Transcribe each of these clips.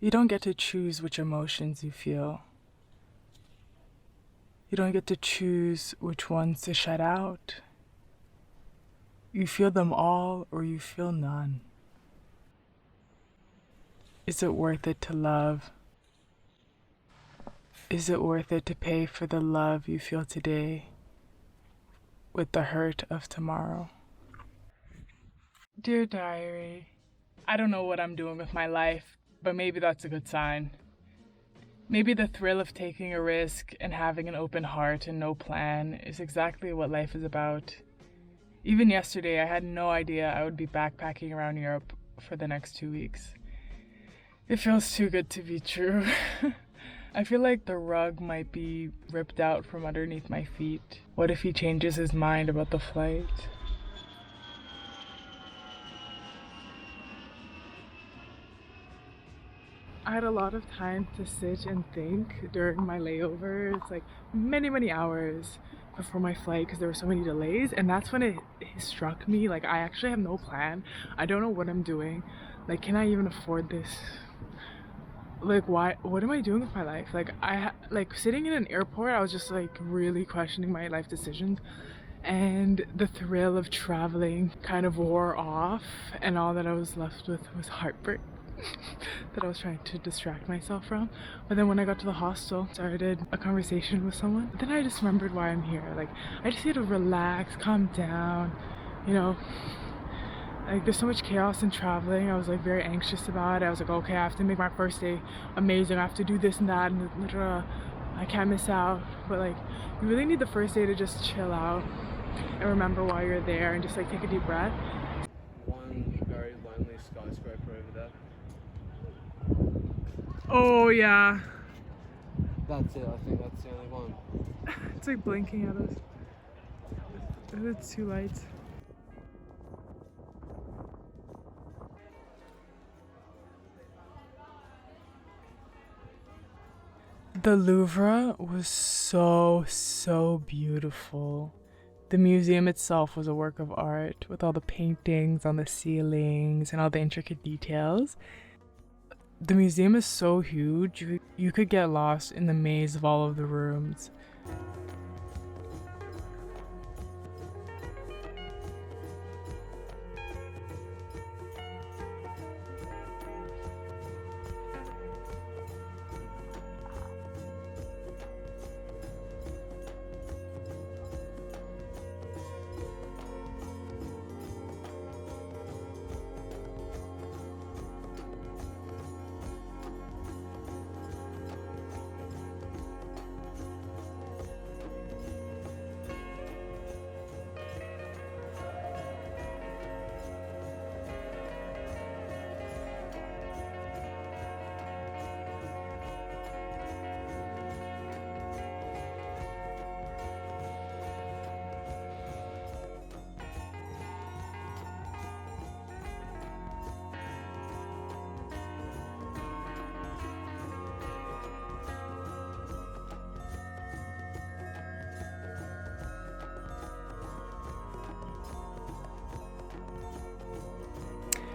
You don't get to choose which emotions you feel. You don't get to choose which ones to shut out. You feel them all or you feel none. Is it worth it to love? Is it worth it to pay for the love you feel today with the hurt of tomorrow? Dear Diary, I don't know what I'm doing with my life, but maybe that's a good sign. Maybe the thrill of taking a risk and having an open heart and no plan is exactly what life is about. Even yesterday, I had no idea I would be backpacking around Europe for the next 2 weeks. It feels too good to be true. I feel like the rug might be ripped out from underneath my feet. What if he changes his mind about the flight? I had a lot of time to sit and think during my layover. It's like many hours before my flight because there were so many delays, and that's when it struck me like I actually have no plan. I don't know what I'm doing. Like, can I even afford this? Like, what am I doing with my life? Like, like sitting in an airport, I was just like really questioning my life decisions, and the thrill of traveling kind of wore off, and all that I was left with was heartbreak that I was trying to distract myself from. But then when I got to the hostel, started a conversation with someone. But then I just remembered why I'm here. Like, I just need to relax, calm down, you know. Like, there's so much chaos in traveling. I was like very anxious about it. I was like, okay, I have to make my first day amazing. I have to do this and that, and I can't miss out. But like, you really need the first day to just chill out and remember why you're there and just like take a deep breath. One very lonely skyscraper over there. Oh yeah, That's it, I think that's the only one. it's like blinking at us. It's too light. The Louvre was so beautiful. The museum itself was a work of art with all the paintings on the ceilings and all the intricate details. The museum is so huge, you could get lost in the maze of all of the rooms.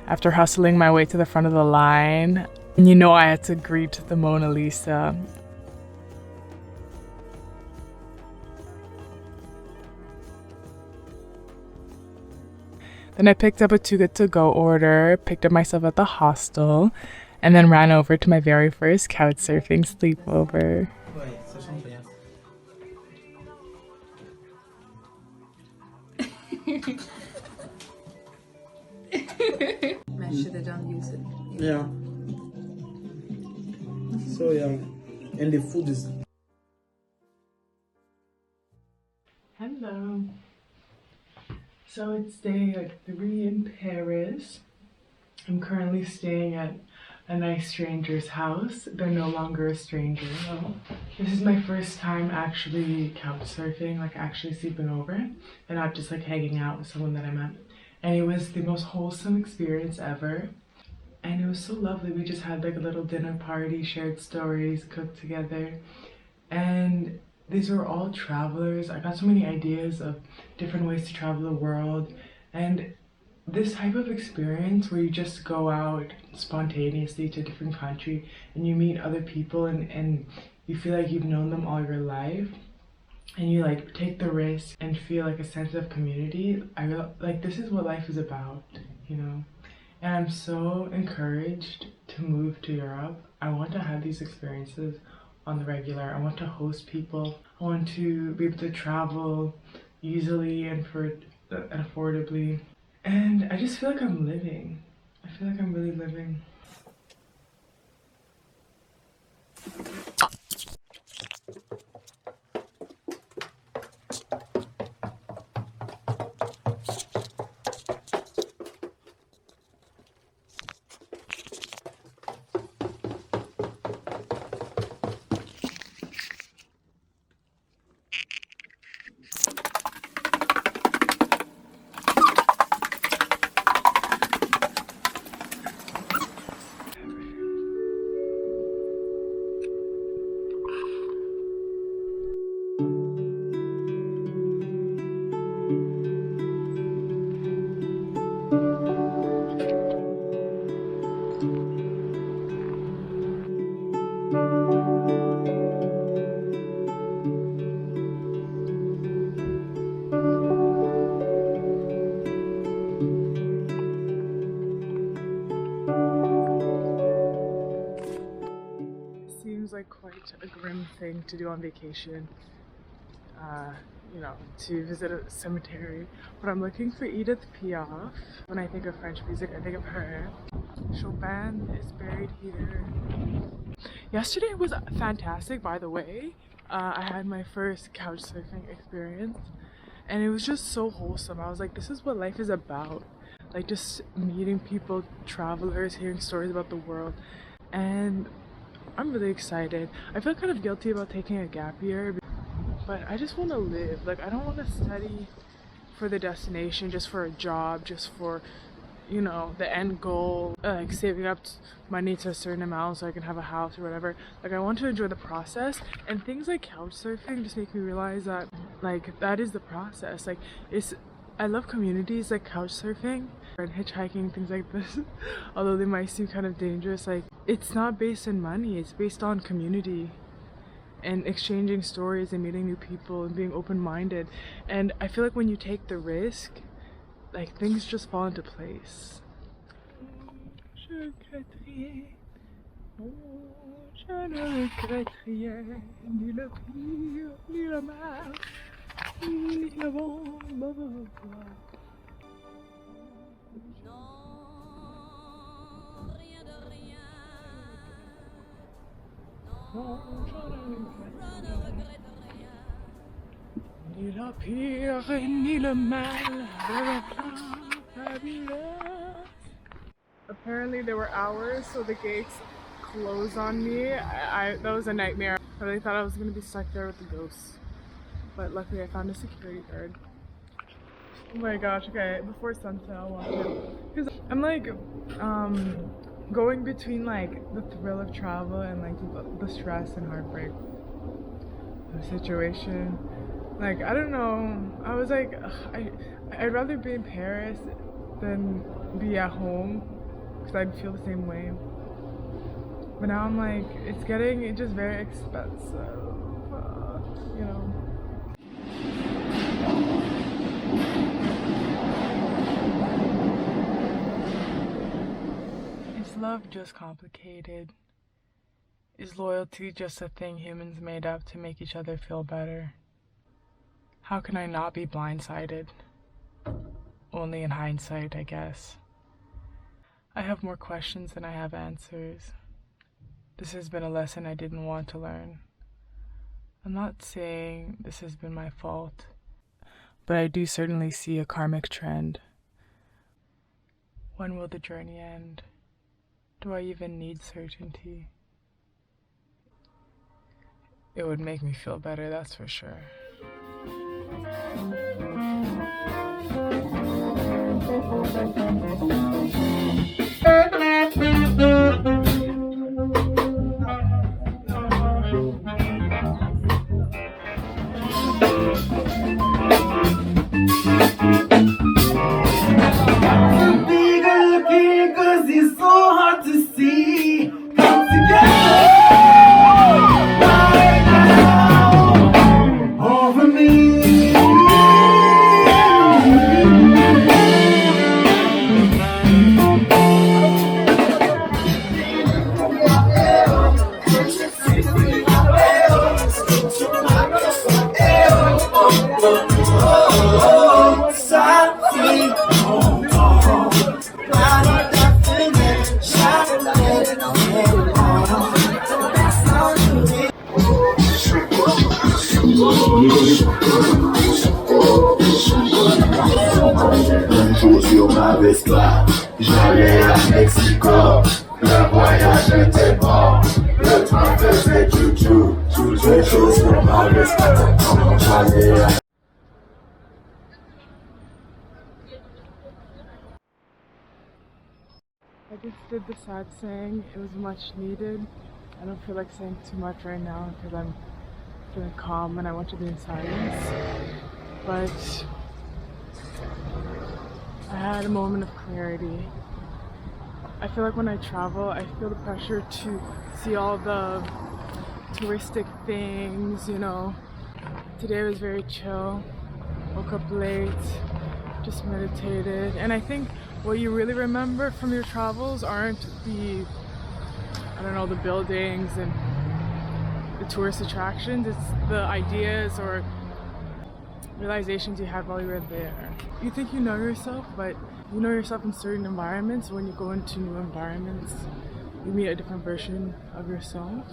After hustling my way to the front of the line, and you know I had to greet the Mona Lisa. Then I picked up a Too Good To Go order, picked up myself at the hostel, and then ran over to my very first couch surfing sleepover. Ouais, ça chante rien. I should have done use it. Yeah. So young. And the food is. Hello. So it's day like 3 in Paris. I'm currently staying at a nice stranger's house. They're no longer a stranger though. This is my first time actually couch surfing, like actually sleeping over, and not just like hanging out with someone that I met. And it was the most wholesome experience ever. And it was so lovely. We just had like a little dinner party, shared stories, cooked together. And these were all travelers. I got so many ideas of different ways to travel the world. And this type of experience where you just go out spontaneously to a different country and you meet other people and you feel like you've known them all your life and you like take the risk and feel like a sense of community. I real like this is what life is about, you know. And I'm so encouraged to move to Europe. I want to have these experiences on the regular. I want to host people. I want to be able to travel easily and affordably. And I just feel like I'm living. I feel like I'm really living. Like quite a grim thing to do on vacation, you know, to visit a cemetery, but I'm looking for Edith Piaf. When I think of French music, I think of her. Chopin is buried here. Yesterday was fantastic, by the way. I had my first couch surfing experience and it was just so wholesome. I was like, this is what life is about, like just meeting people, travelers, hearing stories about the world, and I'm really excited. I feel kind of guilty about taking a gap year, but I just want to live. Like, I don't want to study for the destination, just for a job, just for, you know, the end goal, like saving up money to a certain amount so I can have a house or whatever. Like, I want to enjoy the process, and things like couch surfing just make me realize that, like, that is the process. Like, I love communities like couch surfing and hitchhiking, things like this. Although they might seem kind of dangerous, like, it's not based on money, it's based on community and exchanging stories and meeting new people and being open-minded. And I feel like when you take the risk, like, things just fall into place. Je regrette rien. Oh, je ne regrette rien, ni le pire, ni le mal, ni le bon, mauvais. Ni la pire ni le mal. Apparently there were hours, so the gates closed on me. That was a nightmare. I really thought I was gonna be stuck there with the ghosts, but luckily I found a security guard. Oh my gosh! Okay, before sunset, I'll walk in because I'm like, going between like the thrill of travel and like the stress and heartbreak of the situation. Like, I don't know, I was like, I'd rather be in Paris than be at home because I'd feel the same way. But now I'm like, it's just very expensive, you know. Is love just complicated? Is loyalty just a thing humans made up to make each other feel better? How can I not be blindsided? Only in hindsight, I guess. I have more questions than I have answers. This has been a lesson I didn't want to learn. I'm not saying this has been my fault, but I do certainly see a karmic trend. When will the journey end? Do I even need certainty? It would make me feel better, that's for sure. I just did the sad saying. It was much needed. I don't feel like saying too much right now because I'm feeling calm and I want to be in silence. But I had a moment of clarity. I feel like when I travel, I feel the pressure to see all the touristic things, you know. Today was very chill. Woke up late, just meditated. And I think what you really remember from your travels aren't the, I don't know, the buildings and the tourist attractions. It's the ideas or realizations you had while you were there. You think you know yourself, but you know yourself in certain environments. When you go into new environments, you meet a different version of yourself.